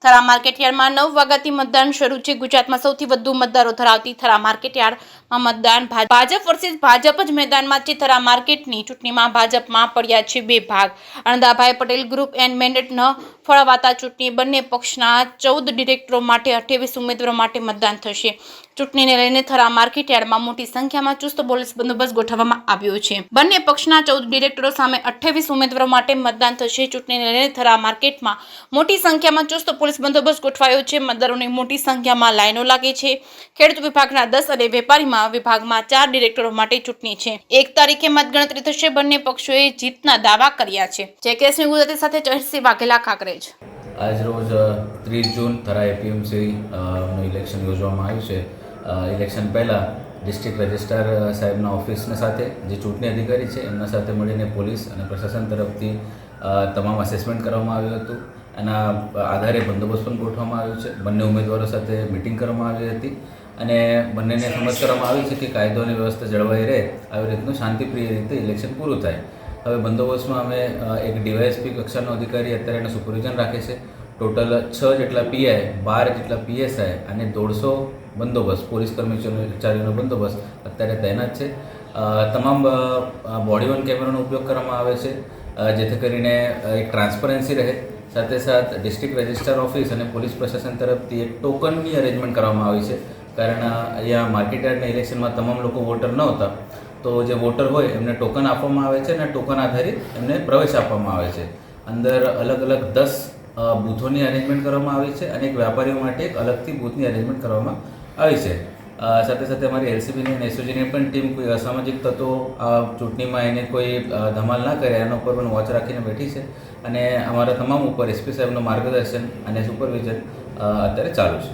થરા માર્કેટયાર્ડમાં 9 વાગ્યાથી મતદાન શરૂ છે। ગુજરાતમાં સૌથી વધુ મતદારો ધરાવતી થરા માર્કેટયાર્ડમાં મતદાન ભાજપ વર્સિસ ભાજપ જ મેદાનમાં છે। થરા માર્કેટની ચૂંટણીમાં ભાજપમાં પડ્યા છે બે ભાગ। Andabhai Patel group and mandate ન ફળવાતા ચૂંટણી બંને પક્ષના 14 ડિરેક્ટરો માટે 28 ઉમેદવારો માટે મતદાન થશે। ચૂંટણીને લઈને થરા માર્કેટયાર્ડમાં મોટી સંખ્યામાં ચુસ્ત પોલીસ બંદોબસ્ત ગોઠવવામાં આવ્યો છે। બંને પક્ષના 14 ડિરેક્ટરો સામે 28 ઉમેદવારો માટે મતદાન થશે। ચૂંટણીને લઈને થરા માર્કેટમાં મોટી સંખ્યામાં ચુસ્ત પોલીસ બંદોબસ્ત ગોઠવાયો છે। મતદારોની મોટી સંખ્યામાં લાઈનો લાગી છે। ખેડૂત વિભાગના 10 અને વેપારીમાં વિભાગમાં 4 ડિરેક્ટરો માટે ચૂંટણી છે। 1 તારીખે મતગણતરી થશે। બંને પક્ષોએ જીતના દાવા કર્યા છે। જેકેએસની ગુજરાતી સાથે ચહેરસિંહ વાઘેલા કાંકરેજ। આજ રોજ 30 જૂન થરા એપીએમસી નું ઇલેક્શન યોજવામાં આવ્યું છે। ઇલેક્શન પહેલાં ડિસ્ટ્રિક્ટ રજિસ્ટ્રાર સાહેબના ઓફિસની સાથે જે ચૂંટણી અધિકારી છે એમના સાથે મળીને પોલીસ અને પ્રશાસન તરફથી તમામ અસેસમેન્ટ કરવામાં આવ્યું હતું। એના આધારે બંદોબસ્ત પણ ગોઠવવામાં આવ્યો છે। બંને ઉમેદવારો સાથે મિટિંગ કરવામાં આવી હતી અને બંનેને સમજ કરવામાં આવી છે કે કાયદો અને વ્યવસ્થા જળવાઈ રહે આવી રીતનું શાંતિપ્રિય રીતે ઇલેક્શન પૂરું થાય। હવે બંદોબસ્તમાં અમે એક ડીવાયએસપી કક્ષાનો અધિકારી અત્યારે એનું સુપરવિઝન રાખે છે। ટોટલ 6 જેટલા પીઆઈ, 12 જેટલા પીએસઆઈ અને 150 બંદોબસ્ત પોલીસ કર્મચારીઓનો બંદોબસ્ત અત્યારે તૈનાત છે। તમામ બોડી વન કેમેરાનો ઉપયોગ કરવામાં આવે છે જેથી કરીને એક ટ્રાન્સપરન્સી રહે। સાથે સાથ ડિસ્ટ્રિક્ટ રજિસ્ટ્રાર ઓફિસ અને પોલીસ પ્રશાસન તરફથી એક ટોકનની અરેન્જમેન્ટ કરવામાં આવી છે। કારણ અહીંયા માર્કેટયાર્ડના ઇલેક્શનમાં તમામ લોકો વોટર ન હતા, તો જે વોટર હોય એમને ટોકન આપવામાં આવે છે અને ટોકન આધારિત એમને પ્રવેશ આપવામાં આવે છે। અંદર અલગ અલગ 10 બૂથોની અરેન્જમેન્ટ કરવામાં આવી છે અને એક વેપારીઓ માટે એક અલગથી બૂથની અરેન્જમેન્ટ કરવામાં આવી છે। સાથે સાથે અમારી એલસીબીની અને એસઓજીની પણ ટીમ કોઈ અસામાજિક તત્વો ચૂંટણીમાં એને કોઈ ધમાલ ના કરે એના ઉપર પણ વોચ રાખીને બેઠી છે અને અમારા તમામ ઉપર એસપી સાહેબનું માર્ગદર્શન અને સુપરવિઝન અત્યારે ચાલુ છે।